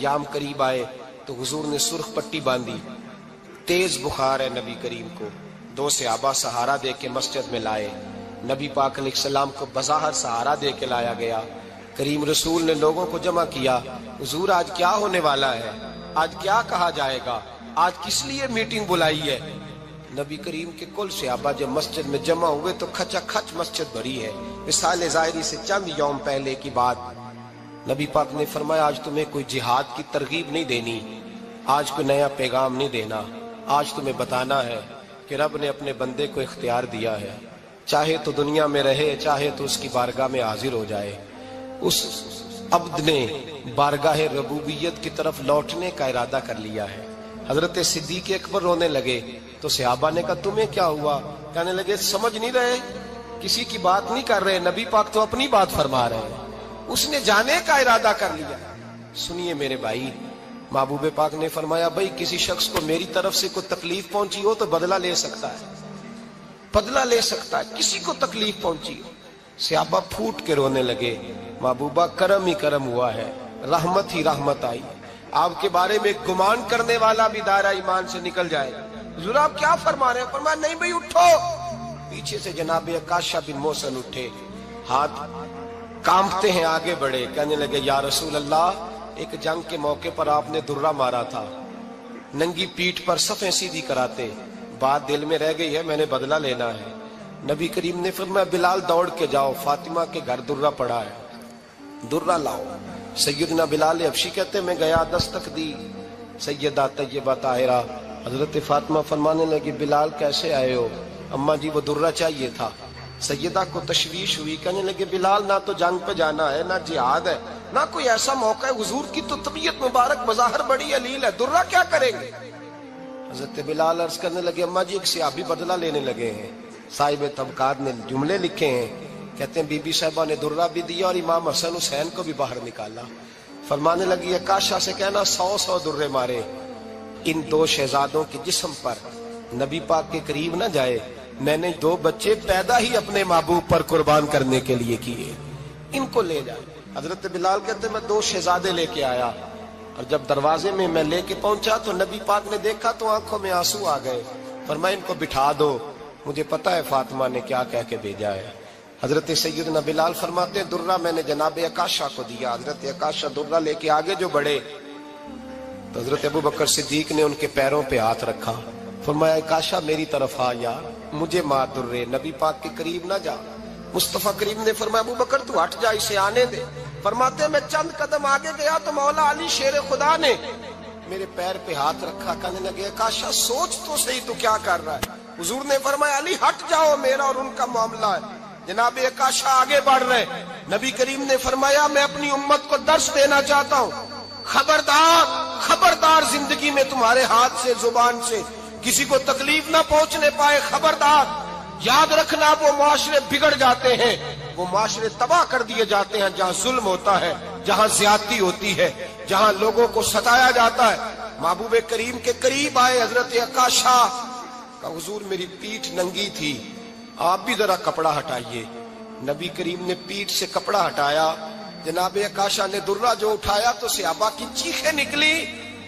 ایام قریب آئے تو حضور نے سرخ پٹی باندھی، تیز بخار ہے نبی کریم کو، 2 صحابہ سہارا دے کے مسجد میں لائے، نبی پاک علیہ السلام کو بظاہر سہارا دے کے لایا گیا۔ کریم رسول نے لوگوں کو جمع کیا، حضور آج کیا ہونے والا ہے، آج کیا کہا جائے گا، آج کس لیے میٹنگ بلائی ہے؟ نبی کریم کے کل صحابہ جب مسجد میں جمع ہوئے تو کھچا کھچ مسجد بھری ہے۔ وصال ظاہری سے چند یوم پہلے کی بات، نبی پاک نے فرمایا آج تمہیں کوئی جہاد کی ترغیب نہیں دینی، آج کوئی نیا پیغام نہیں دینا، آج تمہیں بتانا ہے کہ رب نے اپنے بندے کو اختیار دیا ہے، چاہے تو دنیا میں رہے، چاہے تو اس کی بارگاہ میں حاضر ہو جائے۔ اس عبد نے بارگاہ ربوبیت کی طرف لوٹنے کا ارادہ کر لیا ہے۔ حضرت صدیق اکبر رونے لگے تو صحابہ نے کہا تمہیں کیا ہوا؟ کہنے لگے سمجھ نہیں رہے، کسی کی بات نہیں کر رہے، نبی پاک تو اپنی بات فرما رہے ہیں، اس نے جانے کا ارادہ کر لیا۔ سنیے میرے بھائی، محبوب پاک نے فرمایا بھائی کسی شخص کو میری طرف سے کوئی تکلیف پہنچی ہو تو بدلہ لے سکتا ہے، بدلہ لے سکتا ہے، کسی کو تکلیف پہنچی ہو۔ صحابہ پھوٹ کے رونے لگے، محبوبہ کرم ہی کرم ہوا ہے، رحمت ہی رحمت آئی، آپ کے بارے میں گمان کرنے والا بھی دائرہ ایمان سے نکل جائے گا۔ حضور آپ کیا فرما رہے ہیں؟ فرمایا نہیں بھائی اٹھو۔ پیچھے سے جناب عکاشہ بن محصن اٹھے، ہاتھ کانپتے ہیں آگے بڑھے، کہنے لگے یا رسول اللہ، ایک جنگ کے موقع پر آپ نے درہ مارا تھا، ننگی پیٹھ پر صفیں سیدھی کراتے، بات دل میں رہ گئی ہے، میں نے بدلہ لینا ہے۔ نبی کریم نے فرمایا بلال دوڑ کے جاؤ، فاطمہ کے گھر درہ پڑا ہے، درہ لاؤ۔ سیدنا بلال حبشی کہتے میں گیا، دستک دی، سیدہ طیبہ طاہرہ حضرت فاطمہ فرمانے لگی بلال کیسے آئے ہو؟ اماں جی وہ درہ چاہیے تھا۔ سیدہ کو تشویش ہوئی، کہنے لگے بلال نہ تو جنگ پہ جانا ہے، نہ جہاد ہے، نہ کوئی ایسا موقع ہے، حضور کی تو طبیعت مبارک بظاہر بڑی علیل ہے، درہ کیا کریں گے؟ حضرت بلال عرض کرنے لگے اماں جی ایک صحابی بدلہ لینے لگے ہیں، صاحب طبقات نے جملے لکھے ہیں، کہتے ہیں بی بی صاحبہ نے درہ بھی دیا اور امام حسن حسین کو بھی باہر نکالا۔ فرمانے لگی عکاشہ سے کہنا 100 درے مارے، ان 2 شہزادوں کے جسم پر نبی پاک کے قریب نہ جائے، میں نے 2 بچے پیدا ہی اپنے محبوب پر قربان کرنے کے لیے کیے، ان کو لے جائے۔ حضرت بلال کہتے میں 2 شہزادے لے کے آیا، اور جب دروازے میں میں لے کے پہنچا تو نبی پاک نے دیکھا تو آنکھوں میں آنسو آ گئے۔ فرمایا ان کو بٹھا دو، مجھے پتا ہے فاطمہ نے کیا کہہ کے بھیجا ہے۔ حضرت سیدنا بلال فرماتے ہیں درہ میں نے جناب عکاشہ کو دیا، حضرت عکاشہ درہ لے کے آگے جو بڑھے تو حضرت ابو بکر صدیق نے ان کے پیروں پہ ہاتھ رکھا، فرمایا عکاشہ میری طرف آ یار، مجھے مار درے، نبی پاک کے قریب نہ جا۔ مصطفیٰ کریم نے فرمایا ابو بکر تو ہٹ جا، اسے آنے دے۔ فرماتے ہیں میں چند قدم آگے گیا تو مولا علی شیر خدا نے میرے پیر پہ ہاتھ رکھا، کہنے لگے عکاشہ سوچ تو صحیح تو کیا کر رہا ہے؟ حضور نے فرمایا علی ہٹ جاؤ، میرا اور ان کا معاملہ ہے۔ جناب عکاشہ آگے بڑھ رہے، نبی کریم نے فرمایا میں اپنی امت کو درس دینا چاہتا ہوں، خبردار خبردار زندگی میں تمہارے ہاتھ سے زبان سے کسی کو تکلیف نہ پہنچنے پائے، خبردار یاد رکھنا وہ معاشرے بگڑ جاتے ہیں، وہ معاشرے تباہ کر دیے جاتے ہیں جہاں ظلم ہوتا ہے، جہاں زیادتی ہوتی ہے، جہاں لوگوں کو ستایا جاتا ہے۔ محبوب کریم کے قریب آئے حضرت عکاشہ کا، حضور میری پیٹھ ننگی تھی، آپ بھی ذرا کپڑا ہٹائیے۔ نبی کریم نے پیٹھ سے کپڑا ہٹایا، جناب عکاشہ نے درہ جو اٹھایا تو صحابہ کی چیخیں نکلی،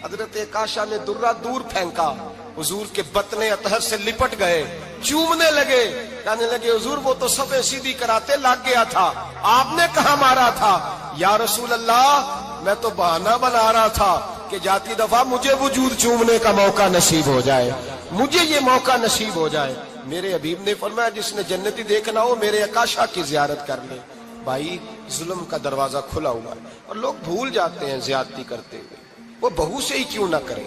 حضرت عکاشہ نے درہ دور پھینکا، حضور کے بطن اطہر سے لپٹ گئے، چومنے لگے، کہنے لگے حضور وہ تو صفیں سیدھی کراتے لگ گیا تھا، آپ نے کہاں مارا تھا؟ یا رسول اللہ میں تو بہانہ بنا رہا تھا کہ جاتی دفعہ مجھے وجود چومنے کا موقع نصیب ہو جائے، مجھے یہ موقع نصیب ہو جائے۔ میرے حبیب نے فرمایا جس نے جنتی دیکھنا ہو میرے عکاشہ کی زیارت کر لے۔ بھائی ظلم کا دروازہ کھلا ہوا ہے اور لوگ بھول جاتے ہیں زیادتی کرتے ہوئے، وہ بہو سے ہی کیوں نہ کریں،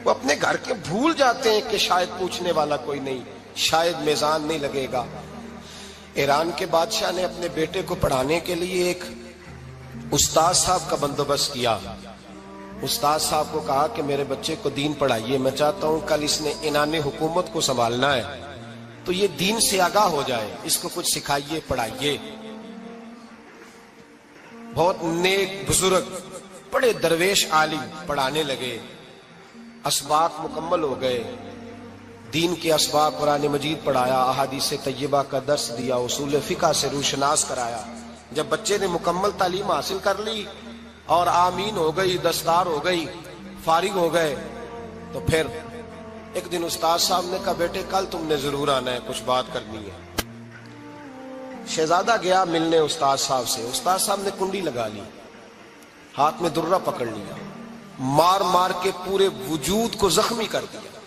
وہ اپنے گھر کے بھول جاتے ہیں کہ شاید پوچھنے والا کوئی نہیں، شاید میزان نہیں لگے گا۔ ایران کے بادشاہ نے اپنے بیٹے کو پڑھانے کے لیے ایک استاد صاحب کا بندوبست کیا۔ استاد صاحب کو کہا کہ میرے بچے کو دین پڑھائیے، میں چاہتا ہوں کل اس نے عنان حکومت کو سنبھالنا ہے تو یہ دین سے آگاہ ہو جائے، اس کو کچھ سکھائیے پڑھائیے۔ بہت نیک بزرگ بڑے درویش عالم پڑھانے لگے، اسباق مکمل ہو گئے، دین کے اسباق قرآن مجید پڑھایا، احادیث طیبہ کا درس دیا، اصول فقہ سے روشناس کرایا۔ جب بچے نے مکمل تعلیم حاصل کر لی اور آمین ہو گئی، دستار ہو گئی، فارغ ہو گئے، تو پھر ایک دن استاد صاحب نے کہا بیٹے کل تم نے ضرور آنا ہے، کچھ بات کرنی ہے۔ شہزادہ گیا ملنے استاد صاحب سے، استاد صاحب نے کنڈی لگا لی، ہاتھ میں درہ پکڑ لیا، مار مار کے پورے وجود کو زخمی کر دیا،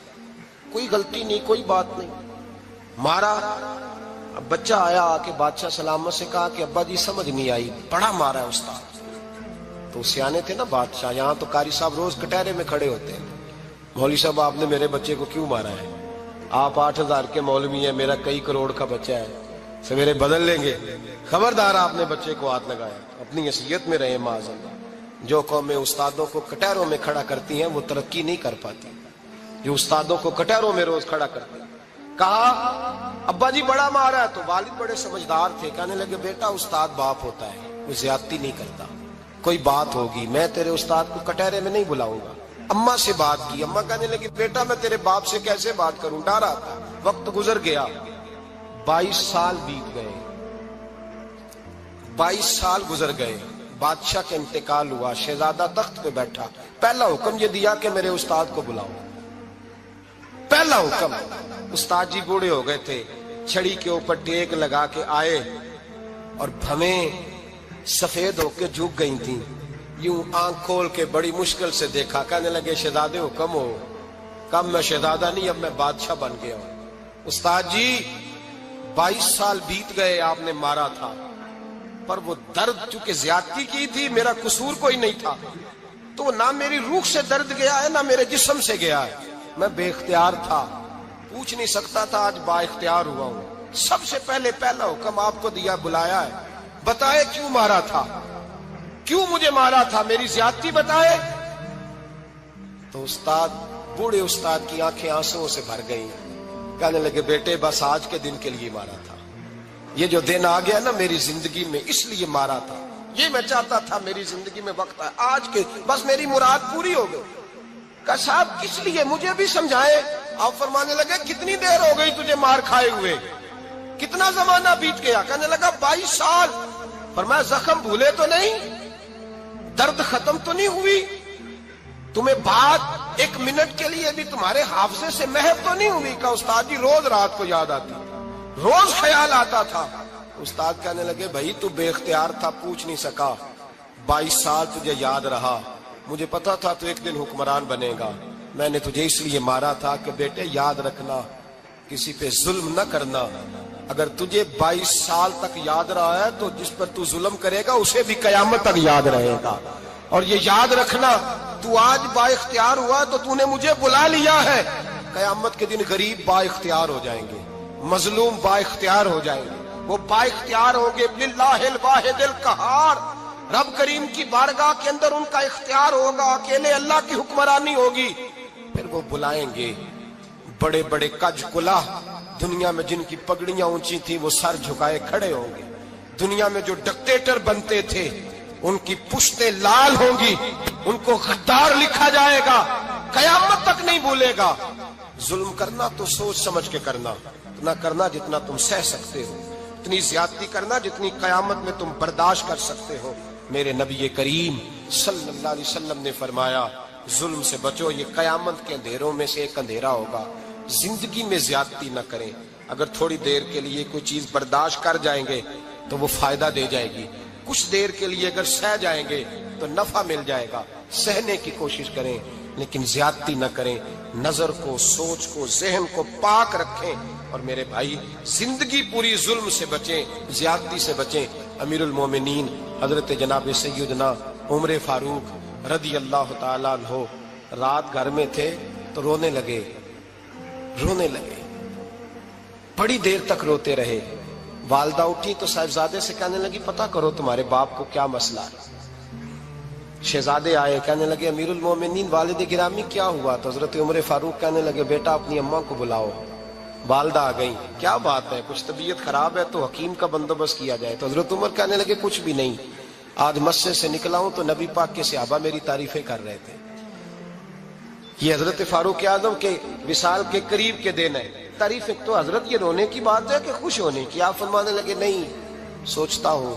کوئی غلطی نہیں، کوئی بات نہیں، مارا۔ اب بچہ آیا آ کے بادشاہ سلامت سے کہا کہ ابا جی سمجھ نہیں آئی، بڑا مارا ہے استاد۔ تو سیانے تھے نا بادشاہ، یہاں تو قاری صاحب روز کٹہرے میں کھڑے ہوتے ہیں، مولوی صاحب آپ نے میرے بچے کو کیوں مارا ہے؟ آپ 8,000 کے مولوی ہیں، میرا کئی کروڑ کا بچہ ہے، سویرے بدل لیں گے، خبردار آپ نے بچے کو ہاتھ لگایا، اپنی حیثیت میں رہے معاذ اللہ۔ جو قومیں استادوں کو کٹہروں میں کھڑا کرتی ہیں وہ ترقی نہیں کر پاتی، جو استادوں کو کٹہروں میں روز کھڑا کرتے ہیں۔ کہا ابا جی بڑا مارا ہے، تو والد بڑے سمجھدار تھے، کہنے لگے بیٹا استاد باپ ہوتا ہے، وہ زیادتی نہیں کرتا، کوئی بات ہوگی میں تیرے استاد کو کٹہرے میں نہیں بلاؤں گا۔ اماں سے بات کی، اماں کہنے لگی بیٹا میں تیرے باپ سے کیسے بات کروں، ڈر آتا۔ وقت گزر گیا، 22 سال بیت گئے، 22 سال گزر گئے، بادشاہ کا انتقال ہوا، شہزادہ تخت پہ بیٹھا، پہلا حکم یہ دیا کہ میرے استاد کو بلاؤ، پہلا حکم۔ استاد جی بوڑھے ہو گئے تھے، چھڑی کے اوپر ٹیک لگا کے آئے اور بھویں سفید ہو کے جھک گئی تھیں، یوں آنکھ کھول کے بڑی مشکل سے دیکھا، کہنے لگے شہزادے حکم ہو۔ کم میں شہزادہ نہیں، اب میں بادشاہ بن گیا ہوں۔ استاد جی 22 سال بیت گئے، آپ نے مارا تھا، پر وہ درد چونکہ زیادتی کی تھی، میرا قصور کوئی نہیں تھا، تو نہ میری روح سے درد گیا ہے نہ میرے جسم سے گیا ہے، میں بے اختیار تھا، پوچھ نہیں سکتا تھا، آج با اختیار ہوا ہوں۔ سب سے پہلے پہلا حکم آپ کو دیا، بلایا ہے، بتائے کیوں مارا تھا، کیوں مجھے مارا تھا، میری زیادتی بتائے۔ تو استاد، بوڑھے استاد کی آنکھیں آنسوؤں سے بھر گئیں، کہنے لگے بیٹے بس آج کے دن کے لیے مارا تھا، یہ جو دن آ گیا نا میری زندگی میں اس لیے مارا تھا، یہ میں چاہتا تھا میری زندگی میں وقت ہے، آج کے بس میری مراد پوری ہو گئی۔ کہا صاحب کس لیے، مجھے بھی سمجھائے۔ آپ فرمانے لگے کتنی دیر ہو گئی تجھے مار کھائے ہوئے، کتنا زمانہ بیت گیا؟ کہنے لگا 22 سال۔ فرمایا زخم بھولے تو نہیں، درد ختم تو نہیں ہوئی، تمہیں بات ایک منٹ کے لیے بھی تمہارے حافظے سے محو تو نہیں ہوئی؟ کہا استاد جی روز رات کو یاد آتی، روز خیال آتا تھا۔ استاد کہنے لگے بھائی تو بے اختیار تھا، پوچھ نہیں سکا، 22 سال تجھے یاد رہا، مجھے پتا تھا تو ایک دن حکمران بنے گا، میں نے تجھے اس لیے مارا تھا کہ بیٹے یاد رکھنا، کسی پہ ظلم نہ کرنا، اگر تجھے 22 سال تک یاد رہا ہے تو جس پر تو ظلم کرے گا اسے بھی قیامت تک یاد رہے گا، اور یہ یاد رکھنا تو آج با اختیار ہوا تو تو نے مجھے بلا لیا ہے، قیامت کے دن غریب با اختیار ہو جائیں گے، مظلوم با اختیار ہو جائیں گے، وہ با اختیار ہوں گے للہ الواحد القہار، رب کریم کی بارگاہ کے اندر ان کا اختیار ہوگا، اکیلے اللہ کی حکمرانی ہوگی، پھر وہ بلائیں گے بڑے بڑے کج کلا، دنیا میں جن کی پگڑیاں اونچی تھی وہ سر جھکائے کھڑے ہوں گے، دنیا میں جو ڈکٹیٹر بنتے تھے ان کی پشتیں لال ہوں گی، ان کو غدار لکھا جائے گا، قیامت تک نہیں بھولے گا۔ ظلم کرنا تو سوچ سمجھ کے کرنا، اتنا کرنا جتنا تم سہ سکتے ہو، اتنی زیادتی کرنا جتنی قیامت میں تم برداشت کر سکتے ہو۔ میرے نبی کریم صلی اللہ علیہ وسلم نے فرمایا ظلم سے بچو، یہ قیامت کے اندھیروں میں سے ایک اندھیرا ہوگا، زندگی میں زیادتی نہ کریں، اگر تھوڑی دیر کے لیے کوئی چیز برداشت کر جائیں گے تو وہ فائدہ دے جائے گی، کچھ دیر کے لیے اگر سہ جائیں گے تو نفع مل جائے گا، سہنے کی کوشش کریں لیکن زیادتی نہ کریں، نظر کو، سوچ کو، ذہن کو پاک رکھیں، اور میرے بھائی زندگی پوری ظلم سے بچیں، زیادتی سے بچیں۔ امیر المومنین حضرت جناب سیدنا عمر فاروق رضی اللہ تعالیٰ عنہ رات گھر میں تھے تو رونے لگے، بڑی دیر تک روتے رہے، والدہ اٹھی تو صاحبزادے سے کہنے لگی پتہ کرو تمہارے باپ کو کیا مسئلہ ہے۔ شہزادے آئے، کہنے لگے امیر المومنین والد گرامی کیا ہوا؟ تو حضرت عمر فاروق کہنے لگے بیٹا اپنی اماں کو بلاؤ۔ والدہ آ گئی، کیا بات ہے، کچھ طبیعت خراب ہے تو حکیم کا بندوبست کیا جائے۔ تو حضرت عمر کہنے لگے کچھ بھی نہیں، آج مسجد سے نکلا ہوں تو نبی پاک کے صحابہ میری تعریفیں کر رہے تھے۔ یہ حضرت فاروق اعظم کے وصال کے قریب کے دن ہے، تعریفیں تو حضرت یہ رونے کی بات ہے کہ خوش ہونے کی؟ آپ فرمانے لگے نہیں، سوچتا ہوں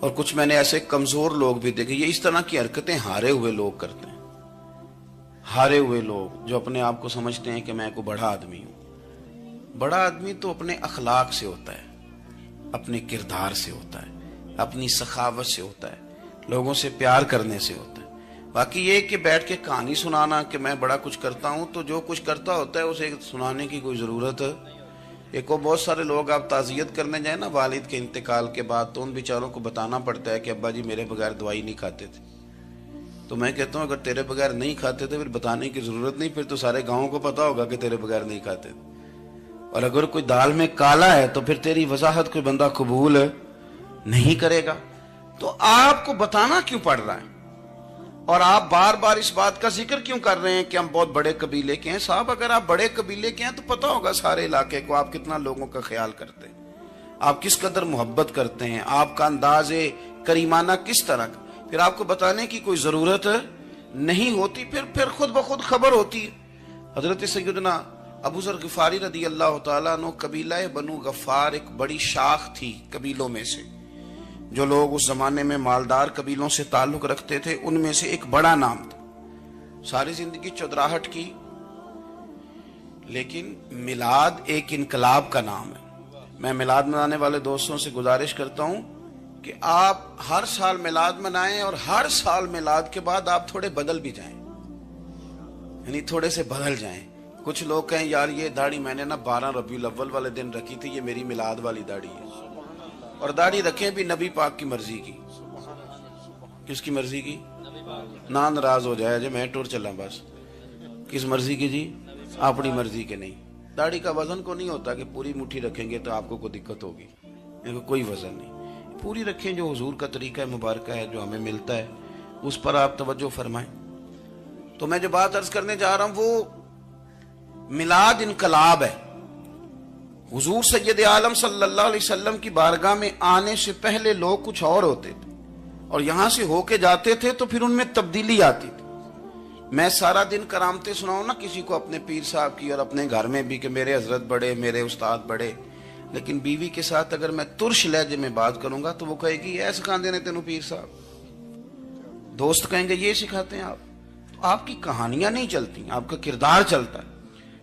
اور کچھ میں نے ایسے کمزور لوگ بھی دیکھے. یہ اس طرح کی حرکتیں ہارے ہوئے لوگ کرتے ہیں. ہارے ہوئے لوگ جو اپنے آپ کو سمجھتے ہیں کہ میں کوئی بڑا آدمی ہوں. بڑا آدمی تو اپنے اخلاق سے ہوتا ہے, اپنے کردار سے ہوتا ہے, اپنی سخاوت سے ہوتا ہے, لوگوں سے پیار کرنے سے ہوتا ہے. باقی یہ کہ بیٹھ کے کہانی سنانا کہ میں بڑا کچھ کرتا ہوں, تو جو کچھ کرتا ہوتا ہے اسے سنانے کی کوئی ضرورت. ایک کو بہت سارے لوگ آپ تعزیت کرنے جائیں نا والد کے انتقال کے بعد, تو ان بیچاروں کو بتانا پڑتا ہے کہ ابا جی میرے بغیر دوائی نہیں کھاتے تھے. تو میں کہتا ہوں اگر تیرے بغیر نہیں کھاتے تھے پھر بتانے کی ضرورت نہیں, پھر تو سارے گاؤں کو پتا ہوگا کہ تیرے بغیر نہیں کھاتے تھے. اور اگر کوئی دال میں کالا ہے تو پھر تیری وضاحت کوئی بندہ قبول نہیں کرے گا. تو آپ کو بتانا کیوں پڑ رہا ہے, اور آپ بار بار اس بات کا ذکر کیوں کر رہے ہیں کہ ہم بہت بڑے قبیلے کے ہیں؟ صاحب اگر آپ بڑے قبیلے کے ہیں تو پتا ہوگا سارے علاقے کو آپ کتنا لوگوں کا خیال کرتے ہیں, آپ کس قدر محبت کرتے ہیں, آپ کا انداز کریمانہ کس طرح کا. پھر آپ کو بتانے کی کوئی ضرورت نہیں ہوتی, پھر خود بخود خبر ہوتی ہے. حضرت سیدنا ابو ذر غفاری رضی اللہ تعالیٰ عنہ, قبیلہ بنو غفار ایک بڑی شاخ تھی قبیلوں میں سے. جو لوگ اس زمانے میں مالدار قبیلوں سے تعلق رکھتے تھے ان میں سے ایک بڑا نام تھا. ساری زندگی چودراہٹ کی, لیکن میلاد ایک انقلاب کا نام ہے. میں میلاد منانے والے دوستوں سے گزارش کرتا ہوں کہ آپ ہر سال میلاد منائیں, اور ہر سال میلاد کے بعد آپ تھوڑے بدل بھی جائیں, یعنی تھوڑے سے بدل جائیں. کچھ لوگ کہیں یار یہ داڑھی میں نے نا 12 ربیع الاول والے دن رکھی تھی, یہ میری میلاد والی داڑھی ہے. اور داڑھی رکھیں بھی نبی پاک کی مرضی کی. کس کی مرضی کی؟ نہ ناراض ہو جائے جی میں ٹور چلا, بس کس مرضی کی جی؟ اپنی مرضی کے نہیں. داڑھی کا وزن کو نہیں ہوتا کہ پوری مٹھی رکھیں گے تو آپ کو کوئی دقت ہوگی, کوئی وزن نہیں. پوری رکھیں, جو حضور کا طریقہ مبارکہ ہے جو ہمیں ملتا ہے اس پر آپ توجہ فرمائیں. تو میں جو بات عرض کرنے جا رہا ہوں وہ میلاد انقلاب ہے. حضور سید عالم صلی اللہ علیہ وسلم کی بارگاہ میں آنے سے پہلے لوگ کچھ اور ہوتے تھے, اور یہاں سے ہو کے جاتے تھے تو پھر ان میں تبدیلی آتی تھی. میں سارا دن کرامتیں سناؤں نا کسی کو اپنے پیر صاحب کی اور اپنے گھر میں بھی کہ میرے حضرت بڑے, میرے استاد بڑے, لیکن بیوی کے ساتھ اگر میں ترش لہجے میں بات کروں گا تو وہ کہے گی ایسے سکھاندے نے تینوں پیر صاحب. دوست کہیں گے یہ سکھاتے ہیں آپ. تو آپ کی کہانیاں نہیں چلتی, آپ کا کردار چلتا ہے.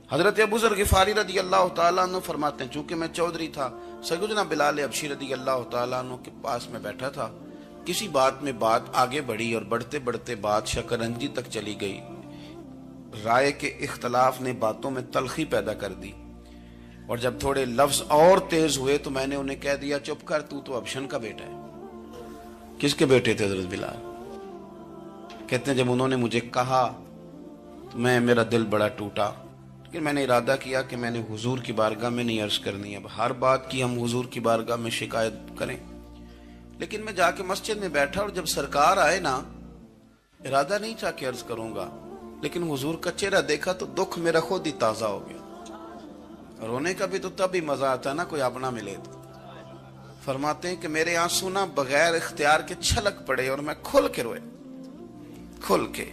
حضرت ابو ذر غفاری رضی اللہ تعالیٰ عنہ فرماتے ہیں چونکہ میں چودھری تھا, سیدنا بلال حبشی رضی اللہ تعالیٰ عنہ کے پاس میں بیٹھا تھا. کسی بات میں بات آگے بڑھی اور بڑھتے بڑھتے بات شکنجی تک چلی گئی. رائے کے اختلاف نے باتوں میں تلخی پیدا کر دی, اور جب تھوڑے لفظ اور تیز ہوئے تو میں نے انہیں کہہ دیا چپ کر, تو ابشن کا بیٹا ہے. کس کے بیٹے تھے حضرت بلال؟ کہتے ہیں جب انہوں نے مجھے کہا تو میرا دل بڑا ٹوٹا, لیکن میں نے ارادہ کیا کہ میں نے حضور کی بارگاہ میں نہیں عرض کرنی. اب ہر بات کی ہم حضور کی بارگاہ میں شکایت کریں. لیکن میں جا کے مسجد میں بیٹھا, اور جب سرکار آئے نا, ارادہ نہیں تھا کہ عرض کروں گا, لیکن حضور کا چہرہ دیکھا تو دکھ میرا خود ہی تازہ ہو گیا. رونے کا بھی تو تب ہی مزہ آتا ہے نا کوئی اپنا ملے تو. فرماتے ہیں کہ میرے آنسو نا بغیر اختیار کے چھلک پڑے, اور میں کھل کے روئے, کھل کے.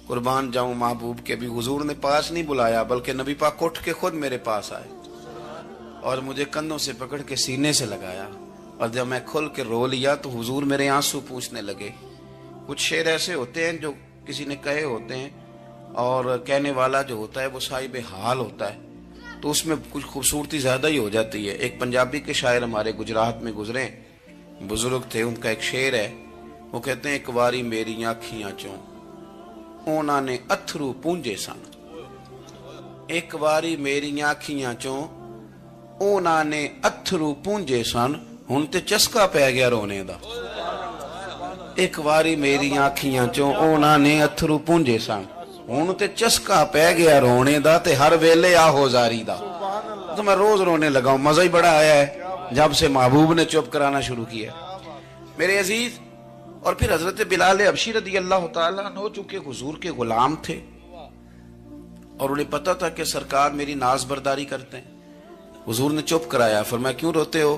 قربان جاؤں محبوب کے بھی حضور نے پاس نہیں بلایا, بلکہ نبی پاک اٹھ کے خود میرے پاس آئے اور مجھے کندھوں سے پکڑ کے سینے سے لگایا. اور جب میں کھل کے رو لیا تو حضور میرے آنسو پوچھنے لگے. کچھ شعر ایسے ہوتے ہیں جو کسی نے کہے ہوتے ہیں, اور کہنے والا جو ہوتا ہے وہ صاحب حال ہوتا ہے, تو اس میں کچھ خوبصورتی زیادہ ہی ہو جاتی ہے. ایک پنجابی کے شاعر ہمارے گجرات میں گزرے, بزرگ تھے, ان کا ایک شعر ہے, وہ کہتے ہیں ایک واری میری آنکھیاں چوں اونا نے اتھرو پونجے سن. ایک واری میری آنکھیاں چوں اونا نے اتھرو پونجے سن, ہن تے چسکا پہ گیا رونے دا. ایک واری میری آنکھیاں چوں اونا نے اتھرو پونجے سن, ہن تے چسکا پہ گیا رونے دا, تے ہر ویلے آہو زاری دا. تو میں روز رونے لگا ہوں, مزہ ہی بڑا آیا ہے جب سے محبوب نے چپ کرانا شروع کیا میرے عزیز. اور پھر حضرت بلال حبشی رضی اللہ تعالیٰ عنہ چونکہ حضور کے غلام تھے, اور انہیں پتا تھا کہ سرکار میری ناز برداری کرتے ہیں, حضور نے چپ کرایا. فرمایا کیوں روتے ہو؟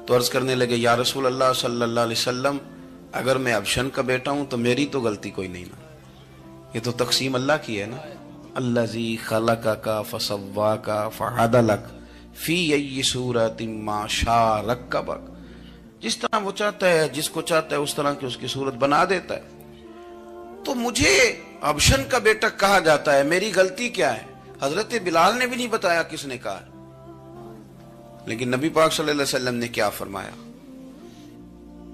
تو عرض کرنے لگے یا رسول اللہ صلی اللہ علیہ وسلم, اگر میں ابشن کا بیٹا ہوں تو میری تو غلطی کوئی نہیں نا, یہ تو تقسیم اللہ کی ہے نا. الذی خلقک فسواک فعدلک فی ای صورت ما شاء رکبک. جس طرح وہ چاہتا ہے، جس کو چاہتا ہے اس طرح کی اس کی صورت بنا دیتا ہے. تو مجھے ابشن کا بیٹا کہا جاتا ہے، میری غلطی کیا ہے؟ حضرت بلال نے بھی نہیں بتایا کس نے کہا. لیکن نبی پاک صلی اللہ علیہ وسلم نے کیا فرمایا؟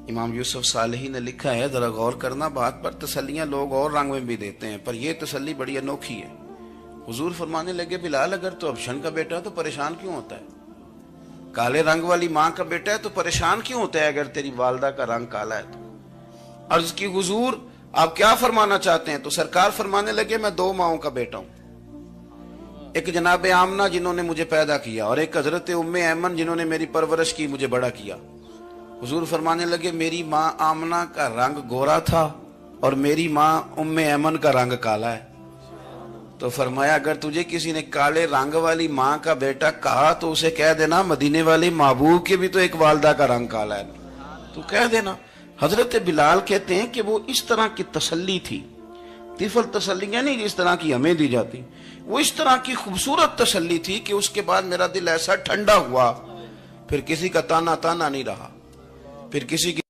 امام یوسف صالحی نے لکھا ہے، ذرا غور کرنا بات پر. تسلیاں لوگ اور رنگ میں بھی دیتے ہیں، پر یہ تسلی بڑی انوکھی ہے. حضور فرمانے لگے، بلال اگر تو ابشن کا بیٹا ہے تو پریشان کیوں ہوتا ہے؟ کالے رنگ والی ماں کا بیٹا ہے تو پریشان کیوں ہوتا ہے اگر تیری والدہ کا رنگ کالا ہے تو؟ عرض کی، حضور آپ کیا فرمانا چاہتے ہیں؟ تو سرکار فرمانے لگے، میں 2 ماؤں کا بیٹا ہوں. ایک جناب آمنہ جنہوں نے مجھے پیدا کیا، اور ایک حضرت ام ایمن جنہوں نے میری پرورش کی، مجھے بڑا کیا. حضور فرمانے لگے، میری ماں آمنہ کا رنگ گورا تھا اور میری ماں ام ایمن کا رنگ کالا ہے. تو فرمایا، اگر تجھے کسی نے کالے رنگ والی ماں کا بیٹا کہا تو اسے کہہ دینا مدینے والے محبوب کے بھی تو ایک والدہ کا رنگ کالا ہے، تو کہہ دینا. حضرت بلال کہتے ہیں کہ وہ اس طرح کی تسلی تھی، طفل تسلیاں نہیں جس طرح کی ہمیں دی جاتی، وہ اس طرح کی خوبصورت تسلی تھی کہ اس کے بعد میرا دل ایسا ٹھنڈا ہوا، پھر کسی کا تانا نہیں رہا، پھر کسی کی